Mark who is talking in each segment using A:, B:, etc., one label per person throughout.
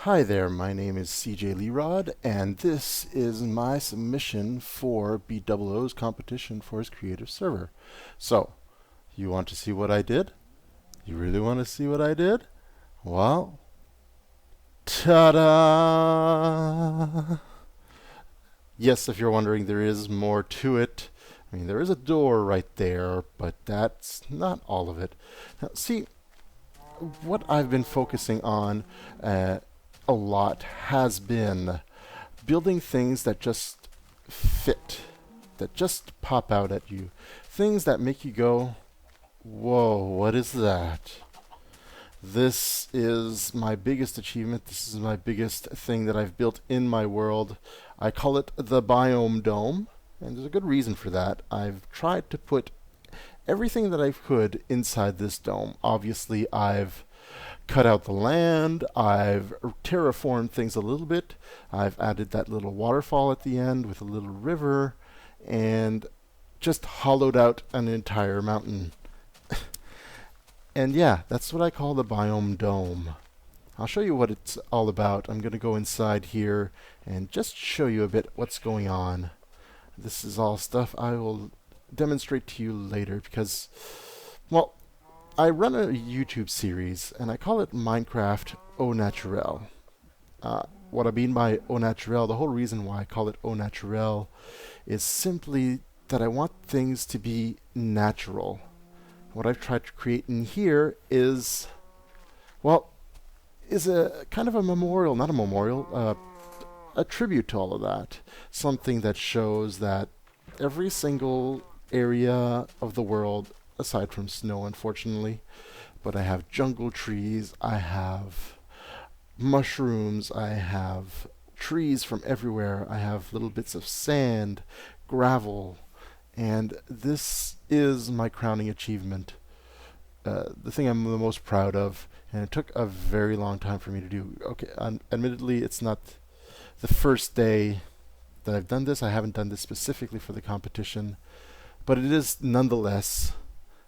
A: Hi there, my name is CJ Leerod, and this is my submission for BOO's competition for his creative server. So, you want to see what I did? You really want to see what I did? Well, ta-da! Yes, if you're wondering, there is more to it. I mean, there is a door right there, but that's not all of it. Now, see, what I've been focusing on a lot has been building things that just fit, that just pop out at you. Things that make you go, whoa, what is that? This is my biggest achievement. This is my biggest thing that I've built in my world. I call it the Biome-dome, and there's a good reason for that. I've tried to put everything that I could inside this dome. Obviously, I've cut out the land, I've terraformed things a little bit, I've added that little waterfall at the end with a little river, and just hollowed out an entire mountain. And yeah, that's what I call the Biome-dome. I'll show you what it's all about. I'm going to go inside here and just show you a bit what's going on. This is all stuff I will demonstrate to you later because, well, I run a YouTube series and I call it Minecraft Au Naturel. What I mean by Au Naturel, the whole reason why I call it Au Naturel is simply that I want things to be natural. What I've tried to create in here is, well, is a kind of a memorial, not a memorial, a tribute to all of that. Something that shows that every single area of the world, aside from snow, unfortunately, but I have jungle trees, I have mushrooms, I have trees from everywhere, I have little bits of sand, gravel, and this is my crowning achievement. The thing I'm the most proud of, and it took a very long time for me to do. Okay, admittedly, it's not the first day that I've done this. I haven't done this specifically for the competition, but it is nonetheless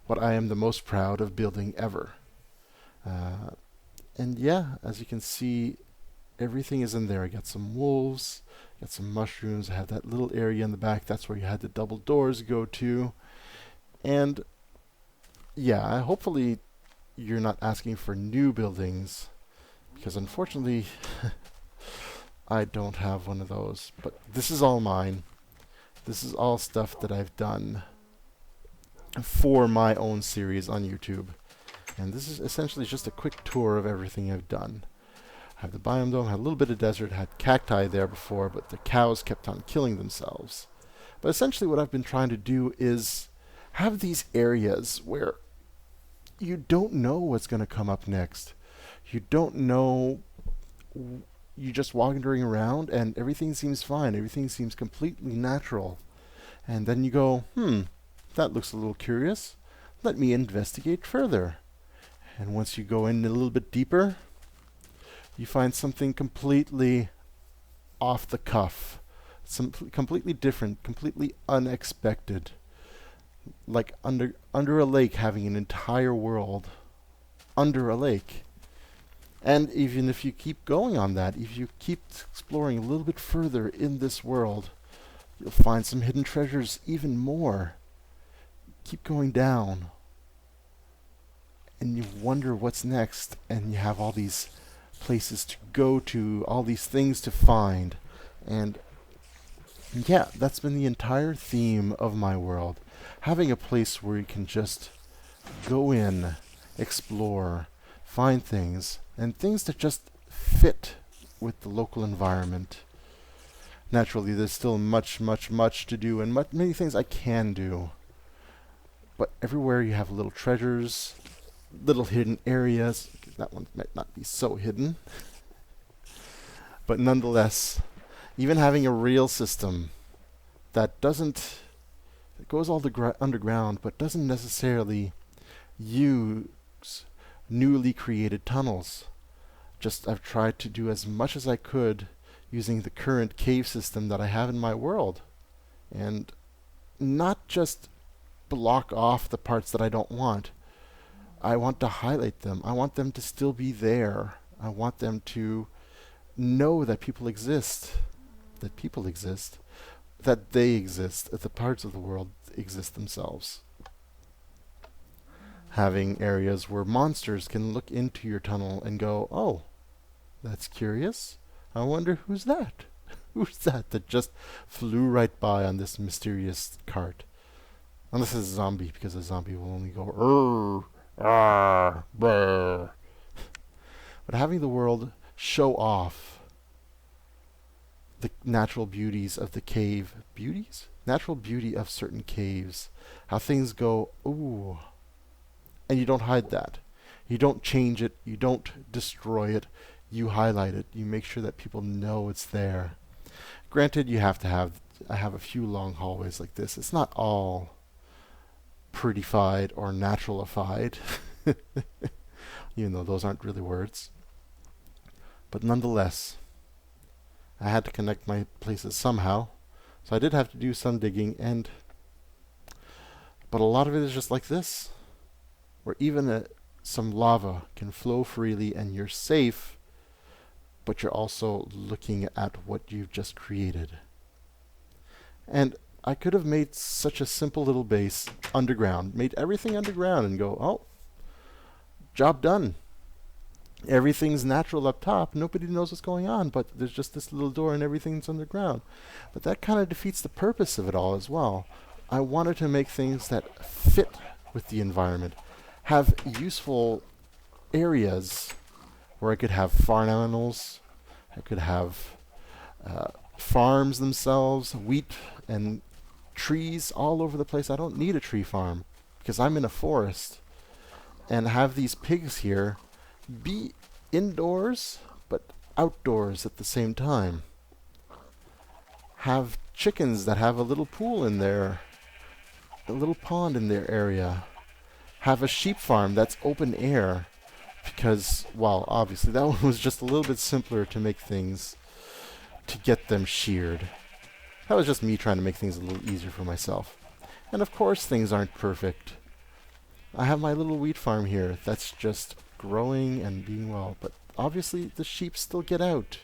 A: what I am the most proud of building ever. And yeah, as you can see, everything is in there. I got some wolves, got some mushrooms, I have that little area in the back, that's where you had the double doors go to. And yeah, hopefully you're not asking for new buildings, because unfortunately I don't have one of those. But this is all mine. This is all stuff that I've done for my own series on YouTube. And this is essentially just a quick tour of everything I've done. I have the Biome-dome, had a little bit of desert, had cacti there before, but the cows kept on killing themselves. But essentially what I've been trying to do is have these areas where you don't know what's going to come up next. You don't know. You just wandering around and everything seems fine. Everything seems completely natural. And then you go, that looks a little curious. Let me investigate further. And once you go in a little bit deeper, you find something completely off the cuff. Completely different, completely unexpected. Like under a lake, having an entire world under a lake. And even if you keep going on that, if you keep exploring a little bit further in this world, you'll find some hidden treasures even more. Keep going down, and you wonder what's next, and you have all these places to go to, all these things to find. And yeah, that's been the entire theme of my world. Having a place where you can just go in, explore, find things, and things that just fit with the local environment. Naturally, there's still much to do, and many things I can do. But everywhere you have little treasures, little hidden areas. That one might not be so hidden. But nonetheless, even having a real system that doesn't, it goes all underground, but doesn't necessarily use newly created tunnels. Just I've tried to do as much as I could using the current cave system that I have in my world, and not just block off the parts that I don't want. I want to highlight them. I want them to still be there. I want them to know that people exist, that they exist, that the parts of the world exist themselves. Having areas where monsters can look into your tunnel and go, oh, that's curious. I wonder who's that? Who's that just flew right by on this mysterious cart? Unless it's a zombie, because a zombie will only go, brr. But having the world show off the natural beauties of the cave, natural beauty of certain caves, how things go, ooh, and you don't hide that. You don't change it. You don't destroy it. You highlight it. You make sure that people know it's there. Granted, I have a few long hallways like this. It's not all prettified or naturalified, even though those aren't really words. But nonetheless, I had to connect my places somehow. So I did have to do some digging, but a lot of it is just like this, where even some lava can flow freely and you're safe, but you're also looking at what you've just created. And I could have made such a simple little base underground, made everything underground and go, oh, job done. Everything's natural up top. Nobody knows what's going on, but there's just this little door and everything's underground. But that kind of defeats the purpose of it all as well. I wanted to make things that fit with the environment, have useful areas where I could have farm animals, I could have farms themselves, wheat and trees all over the place. I don't need a tree farm because I'm in a forest, and have these pigs here be indoors but outdoors at the same time. Have chickens that have a little pool in there, a little pond in their area. Have a sheep farm that's open air, because, well, obviously that one was just a little bit simpler to make things, to get them sheared. That was just me trying to make things a little easier for myself. And of course things aren't perfect. I have my little wheat farm here that's just growing and being well, but obviously the sheep still get out.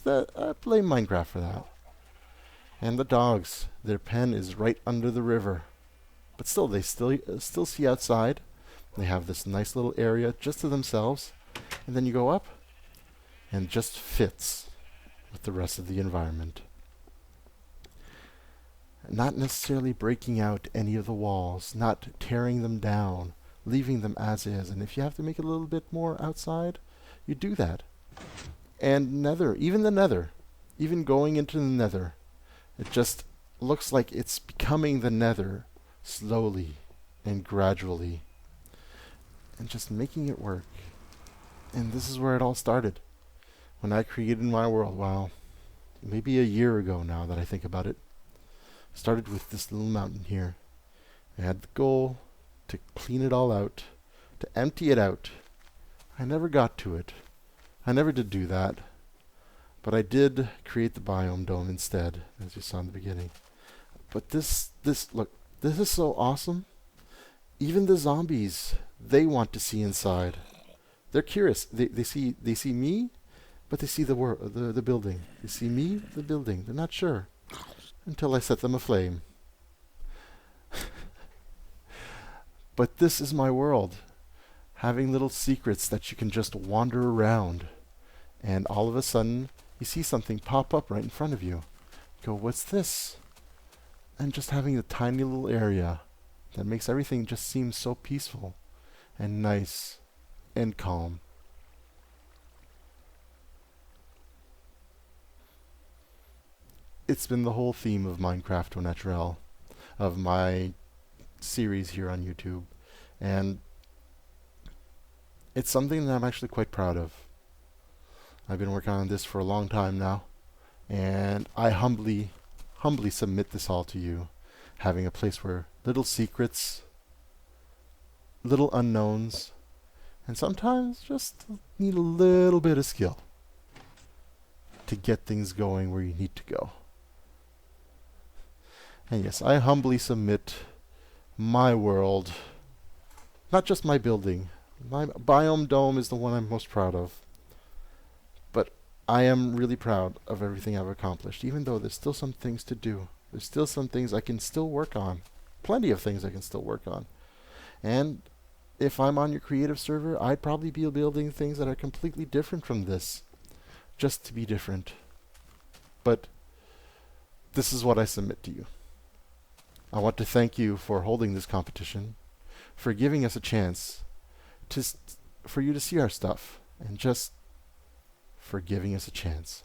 A: I blame Minecraft for that. And the dogs, their pen is right under the river. But still, they still see outside. They have this nice little area just to themselves. And then you go up, and it just fits with the rest of the environment. Not necessarily breaking out any of the walls, not tearing them down, leaving them as is. And if you have to make it a little bit more outside, you do that. And nether, even going into the nether, it just looks like it's becoming the nether slowly and gradually, and just making it work. And this is where it all started. When I created my world, wow, maybe a year ago now that I think about it. Started with this little mountain here. I had the goal to clean it all out, to empty it out. I never got to it. I never did do that. But I did create the Biome-dome instead, as you saw in the beginning. But look, this is so awesome. Even the zombies, they want to see inside. They're curious. They see me, but they see the building. They see me, the building. They're not sure until I set them aflame. But this is my world. Having little secrets that you can just wander around, and all of a sudden you see something pop up right in front of you. Go, what's this? And just having a tiny little area that makes everything just seem so peaceful and nice and calm. It's been the whole theme of Minecraft au naturel, of my series here on YouTube, and it's something that I'm actually quite proud of. I've been working on this for a long time now, and I humbly submit this all to you, having a place where little secrets, little unknowns, and sometimes just need a little bit of skill to get things going where you need to go. And yes, I humbly submit my world, not just my building. My Biome-dome is the one I'm most proud of. But I am really proud of everything I've accomplished, even though there's still some things to do. There's still some things I can still work on. Plenty of things I can still work on. And if I'm on your creative server, I'd probably be building things that are completely different from this, just to be different. But this is what I submit to you. I want to thank you for holding this competition, for giving us a chance for you to see our stuff, and just for giving us a chance.